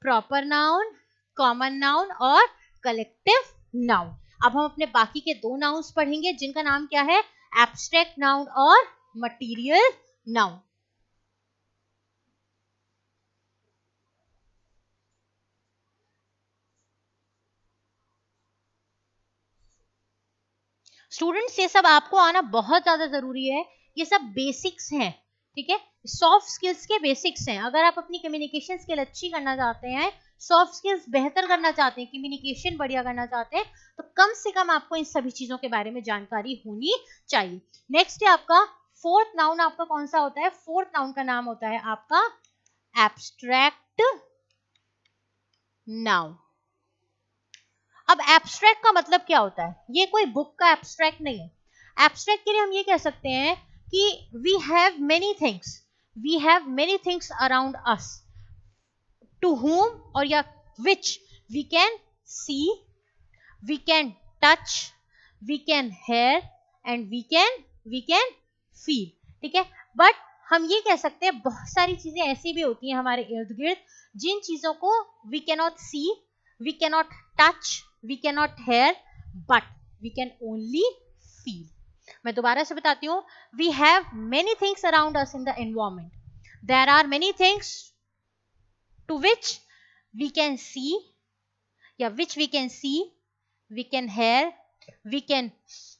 प्रॉपर नाउन, कॉमन नाउन और कलेक्टिव नाउन। अब हम अपने बाकी के 2 नाउन्स पढ़ेंगे जिनका नाम क्या है? एब्स्ट्रैक्ट नाउन और मटीरियल नाउन। स्टूडेंट्स ये सब आपको आना बहुत ज्यादा जरूरी है। ये सब बेसिक्स हैं, ठीक है, सॉफ्ट स्किल्स के बेसिक्स हैं। अगर आप अपनी कम्युनिकेशन स्किल अच्छी करना चाहते हैं सॉफ्ट स्किल्स बेहतर करना चाहते हैं, कम्युनिकेशन बढ़िया करना चाहते हैं, तो कम से कम आपको इन सभी चीजों के बारे में जानकारी होनी चाहिए। नेक्स्ट है आपका फोर्थ नाउन, आपका कौन सा होता है? फोर्थ नाउन का नाम होता है आपका एब्स्ट्रैक्ट नाउन। अब एब्स्ट्रैक्ट का मतलब क्या होता है? ये कोई बुक का एब्स्ट्रैक्ट नहीं है। एब्स्ट्रैक्ट के लिए हम ये कह सकते हैं कि we have many things around us to whom और या which we can see, we can touch, we can hear and we can feel, ठीक है। बट हम ये कह सकते हैं बहुत सारी चीजें ऐसी भी होती हैं हमारे इर्द गिर्द जिन चीजों को we cannot see, we cannot touch, we cannot hear, but we can only feel। मैं दोबारा से बताती हूँ, we have many things around us in the environment, there are many things to which we can see, which we can see, we can hear, we can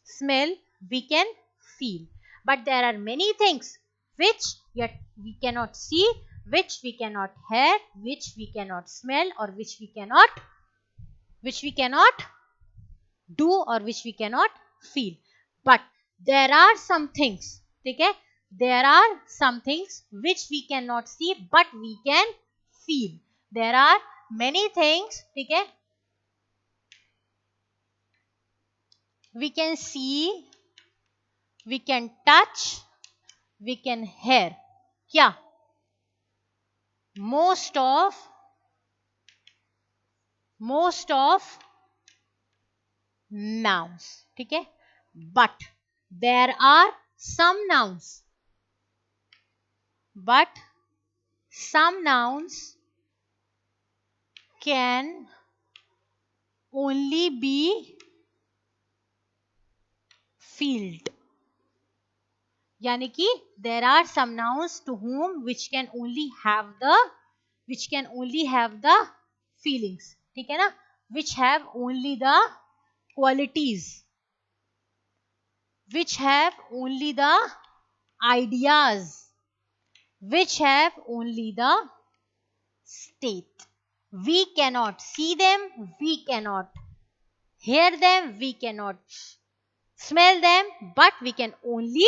smell, we can feel, but there are many things which yet we cannot see, which we cannot hear, which we cannot smell, or which we cannot do, or which we cannot feel, but there are some things, ठीक है, there are some things which we cannot see but we can feel, there are many things, ठीक है, we can see, we can touch, we can hear, क्या? most of nouns, ठीक है, but there are some nouns, can only be felt, यानी कि there are some nouns to whom which can only have the feelings, ठीक है ना, which have only the qualities, which have only the ideas, which have only the state, we cannot see them, we cannot hear them, we cannot smell them, but we can only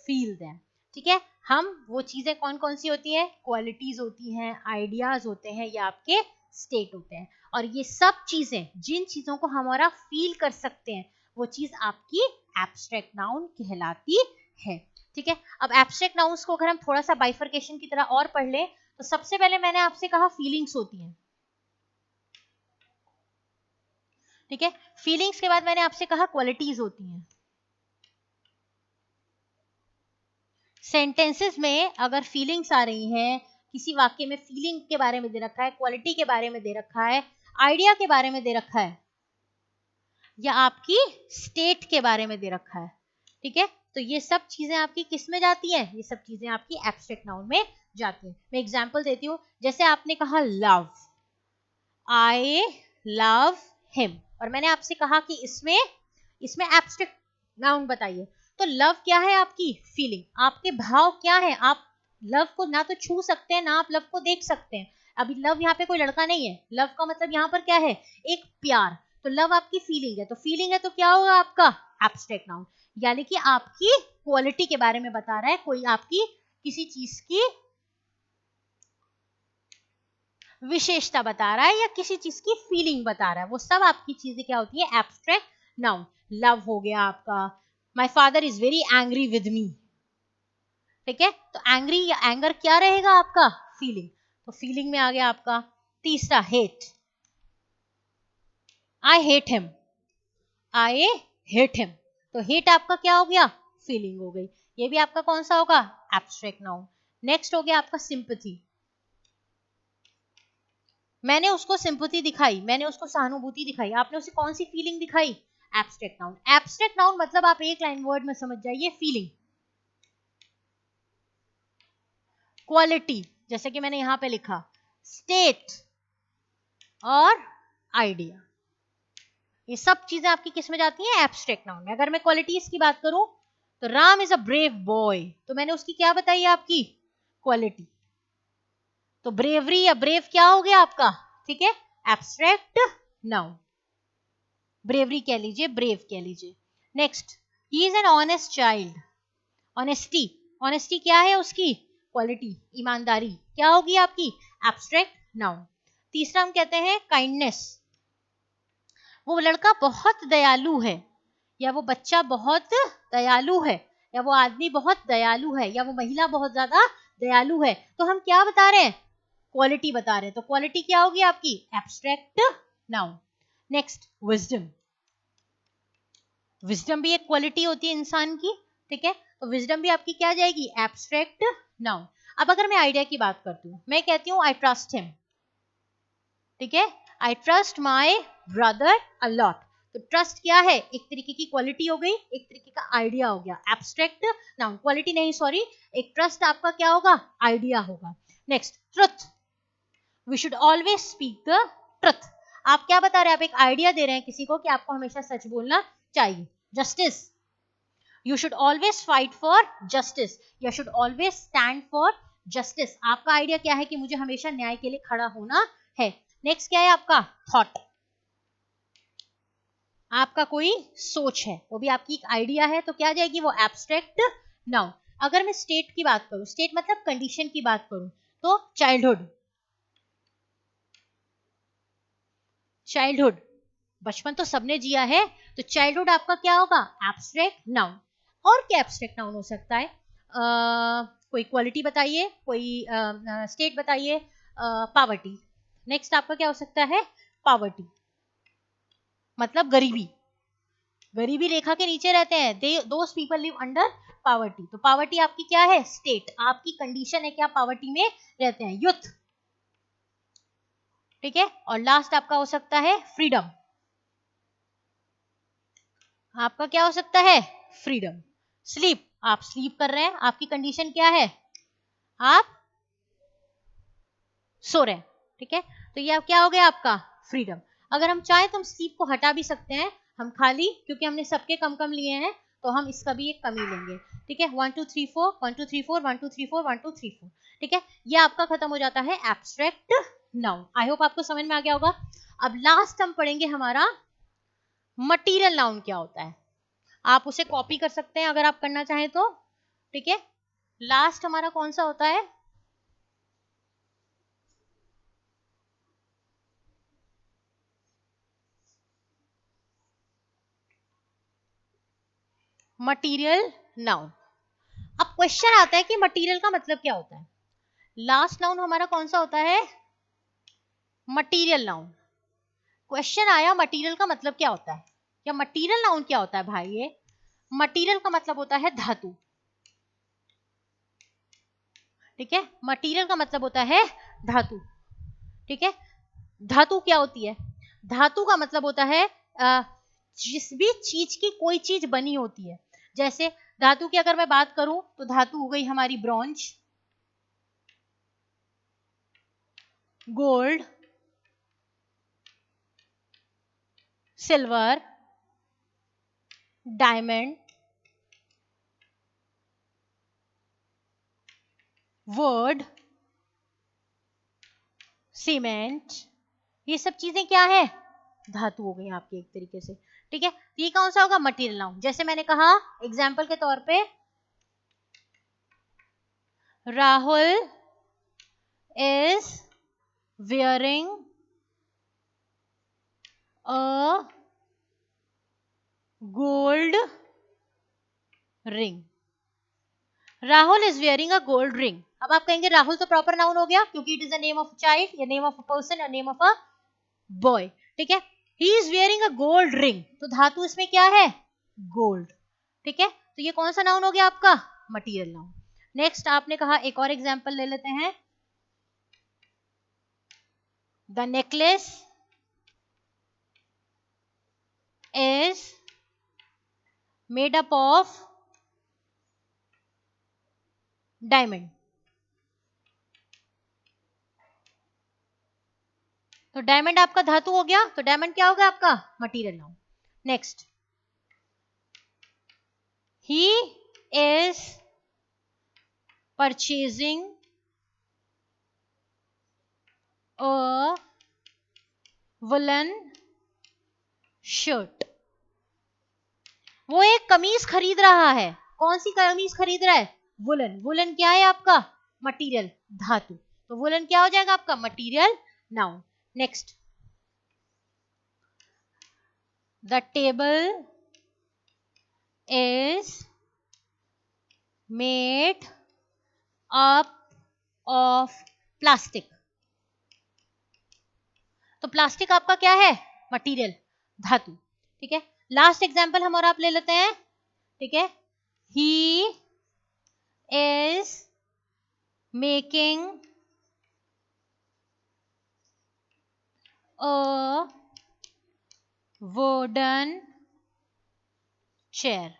feel them, ठीक है। हम वो चीजें कौन कौन सी होती हैं? Qualities होती हैं, आइडियाज होते हैं, या आपके स्टेट होते हैं, और ये सब चीजें जिन चीजों को हमारा फील कर सकते हैं वो चीज आपकी एब्स्ट्रैक्ट नाउन कहलाती है, ठीक है। अब एब्स्ट्रैक्ट नाउन्स को अगर हम थोड़ा सा बाइफरकेशन की तरह और पढ़ लें तो सबसे पहले मैंने आपसे कहा फीलिंग्स होती हैं, ठीक है। फीलिंग्स के बाद मैंने आपसे कहा क्वालिटीज होती हैं। सेंटेंसेस में अगर फीलिंग्स आ रही हैं, किसी वाक्य में फीलिंग के बारे में दे रखा है, क्वालिटी के बारे में दे रखा है, आइडिया के बारे में दे रखा है, या आपकी स्टेट के बारे में दे रखा है, ठीक है, तो ये सब चीजें आपकी किस में जाती हैं? ये सब चीजें आपकी एब्स्ट्रैक्ट नाउन में जाती हैं। मैं एग्जांपल देती हूँ, जैसे आपने कहा लव, आई लव हिम, और मैंने आपसे कहा कि इसमें एब्स्ट्रैक्ट नाउन बताइए, तो लव क्या है? आपकी फीलिंग, आपके भाव क्या है? आप लव को ना तो छू सकते हैं ना आप लव को देख सकते हैं। अभी लव यहाँ पे कोई लड़का नहीं है, लव का मतलब यहाँ पर क्या है? एक प्यार, तो लव आपकी फीलिंग है, तो फीलिंग है तो क्या होगा आपका एब्स्ट्रैक्ट नाउन, यानी कि आपकी क्वालिटी के बारे में बता रहा है, कोई आपकी किसी चीज की विशेषता बता रहा है या किसी चीज की फीलिंग बता रहा है, वो सब आपकी चीजें क्या होती है? Abstract noun. लव हो गया आपका, my father is very angry with me, ठीक है, तो एंग्री या एंगर क्या रहेगा आपका? फीलिंग, तो फीलिंग में आ गया आपका। तीसरा हेट, आई हेट हिम, तो हेट आपका क्या हो गया? फीलिंग हो गई, ये भी आपका कौन सा होगा? Abstract noun. नेक्स्ट हो गया आपका सिंपैथी, मैंने उसको सिंपैथी दिखाई, मैंने उसको सहानुभूति दिखाई, आपने उसे कौन सी फीलिंग दिखाई? Abstract noun. एब्स्ट्रैक्ट नाउन मतलब आप एक लाइन वर्ड में समझ जाइए, फीलिंग। क्वालिटी, जैसे कि मैंने यहां पे लिखा, स्टेट और आइडिया, ये सब चीजें आपकी किस में जाती हैं? एब्स्ट्रैक्ट नाउन में। अगर मैं क्वालिटीज की बात करूं तो Ram is a brave boy, तो मैंने उसकी क्या बताई? आपकी क्वालिटी, तो ब्रेवरी या ब्रेव क्या हो गया आपका? ठीक है, एब्स्ट्रैक्ट नाउन। ब्रेवरी कह लीजिए, ब्रेव कह लीजिए। Next, he is an honest child. Honesty, honesty क्या है उसकी क्वालिटी, ईमानदारी, क्या होगी आपकी एब्स्ट्रैक्ट नाउन। तीसरा हम कहते हैं काइंडनेस, वो लड़का बहुत दयालु है, या वो बच्चा बहुत दयालु है, या वो आदमी बहुत दयालु है, या वो महिला बहुत ज्यादा दयालु है। तो हम क्या बता रहे हैं, क्वालिटी बता रहे हैं। तो क्वालिटी क्या होगी आपकी abstract noun. Next, wisdom, wisdom भी एक क्वालिटी होती है इंसान की, ठीक है, तो विजडम भी आपकी क्या जाएगी एब्स्ट्रैक्ट नाउन। अब अगर मैं आइडिया की बात करती हूँ, मैं कहती हूँ आई ट्रस्ट हिम, ठीक है, I trust my brother a lot. तो ट्रस्ट क्या है, एक तरीके की क्वालिटी हो गई, एक तरीके का आइडिया हो गया, एब्स्ट्रैक्ट नाउन, क्वालिटी नहीं सॉरी, एक ट्रस्ट आपका क्या होगा आइडिया होगा। Next, truth, we should always speak the truth. आप क्या बता रहे हैं, आप एक आइडिया दे रहे हैं किसी को कि आपको हमेशा सच बोलना चाहिए। Justice, you should always fight for justice, या should always stand for justice. आपका आइडिया क्या है कि मुझे हमेशा न्याय के लिए खड़ा होना है। नेक्स्ट क्या है आपका थॉट, आपका कोई सोच है, वो भी आपकी एक आइडिया है, तो क्या जाएगी वो एब्स्ट्रैक्ट नाउन। अगर मैं स्टेट की बात करूं, स्टेट मतलब कंडीशन की बात करूं, तो चाइल्डहुड, चाइल्डहुड बचपन तो सबने जिया है, तो चाइल्डहुड आपका क्या होगा एब्स्ट्रैक्ट नाउन। और क्या एब्स्ट्रैक्ट नाउन हो सकता है, कोई क्वालिटी बताइए, कोई स्टेट बताइए, पावर्टी। नेक्स्ट आपका क्या हो सकता है पावर्टी, मतलब गरीबी, गरीबी रेखा के नीचे रहते हैं, they those people live under poverty. तो पावर्टी आपकी क्या है स्टेट, आपकी कंडीशन है कि आप पावर्टी में रहते हैं। यूथ, ठीक है, और लास्ट आपका हो सकता है फ्रीडम, आपका क्या हो सकता है फ्रीडम। स्लीप, आप स्लीप कर रहे हैं, आपकी कंडीशन क्या है आप सो रहे हैं, ठीक है, तो ये क्या हो गया आपका फ्रीडम। अगर हम चाहें तो हम स्लीप को हटा भी सकते हैं, हम खाली क्योंकि हमने सबके कम कम लिए हैं तो हम इसका भी एक कमी लेंगे, ठीक है, 1 2 3 4 1 2 3 4 1 2 3 4 1 2 3 4, ठीक है, ये आपका खत्म हो जाता है एब्स्ट्रैक्ट नाउन। आई होप आपको समझ में आ गया होगा। अब लास्ट हम पढ़ेंगे हमारा मटीरियल नाउन क्या होता है, आप उसे कॉपी कर सकते हैं अगर आप करना चाहें तो, ठीक है। लास्ट हमारा कौन सा होता है मटीरियल नाउन। अब क्वेश्चन आता है कि मटीरियल का मतलब क्या होता है। लास्ट नाउन हमारा कौन सा होता है मटीरियल नाउन। क्वेश्चन आया मटीरियल का मतलब क्या होता है, या मटीरियल नाउन क्या होता है भाई, ये मटीरियल का मतलब होता है धातु, ठीक है, मटीरियल का मतलब होता है धातु, ठीक है। धातु क्या होती है, धातु का मतलब होता है जिस भी चीज की कोई चीज बनी होती है। जैसे धातु की अगर मैं बात करूं तो धातु हो गई हमारी bronze, gold, silver, diamond, would, cement, ये सब चीजें क्या है धातु हो गई आपके एक तरीके से, ठीक है। ये कौन सा होगा मटेरियल नाउन। जैसे मैंने कहा एग्जाम्पल के तौर पे Rahul is wearing a gold ring, Rahul is wearing a gold ring. अब आप कहेंगे राहुल तो प्रॉपर नाउन हो गया क्योंकि it is a name of child, या नेम ऑफ अ पर्सन, या नेम ऑफ अ बॉय, ठीक है। He is wearing a gold ring, तो धातु इसमें क्या है गोल्ड, ठीक है, तो ये कौन सा नाउन हो गया आपका मटीरियल नाउन। नेक्स्ट आपने कहा एक और एग्जांपल ले लेते हैं, the necklace is made up of diamond, तो डायमंड आपका धातु हो गया, तो डायमंड क्या हो गया आपका material noun. Next, he is purchasing a woollen shirt. वो एक कमीज खरीद रहा है। कौन सी कमीज खरीद रहा है? वुलन। वुलन क्या है आपका? मटीरियल, धातु। तो वुलन क्या हो जाएगा आपका? Material, noun. Next, the table is made up of plastic. तो प्लास्टिक आपका क्या है? मटीरियल, धातु। ठीक है, लास्ट एग्जाम्पल हम और आप ले लेते हैं। ठीक है, he is making a wooden chair.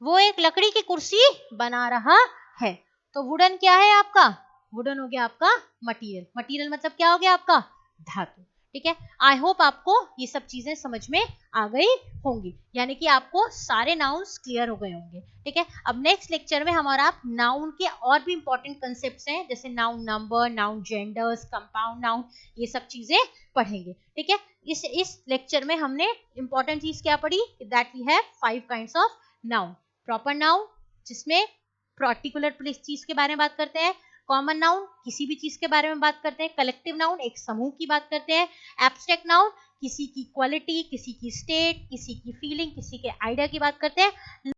वो एक लकड़ी की कुर्सी बना रहा है। तो वुडन क्या है आपका? वुडन हो गया आपका मटीरियल। मटीरियल मतलब क्या हो गया आपका? धातु। ठीक है, आई होप आपको ये सब चीजें समझ में आ गई होंगी, यानी कि आपको सारे नाउन्स क्लियर हो गए होंगे। ठीक है, अब नेक्स्ट लेक्चर में हम और आप नाउन के और भी इंपॉर्टेंट कंसेप्ट्स हैं, जैसे noun number, noun genders, compound noun, ये सब चीजें पढ़ेंगे। ठीक है, इस लेक्चर में हमने इंपॉर्टेंट चीज क्या पढ़ी? That we have 5 kinds of noun. Proper noun जिसमें पर्टिकुलर चीज के बारे में बात करते हैं, कॉमन नाउन किसी भी चीज के बारे में बात करते हैं, कलेक्टिव नाउन एक समूह की बात करते हैं, एब्स्ट्रैक्ट नाउन किसी की क्वालिटी, किसी की स्टेट, किसी की फीलिंग, किसी के आइडिया की बात करते हैं।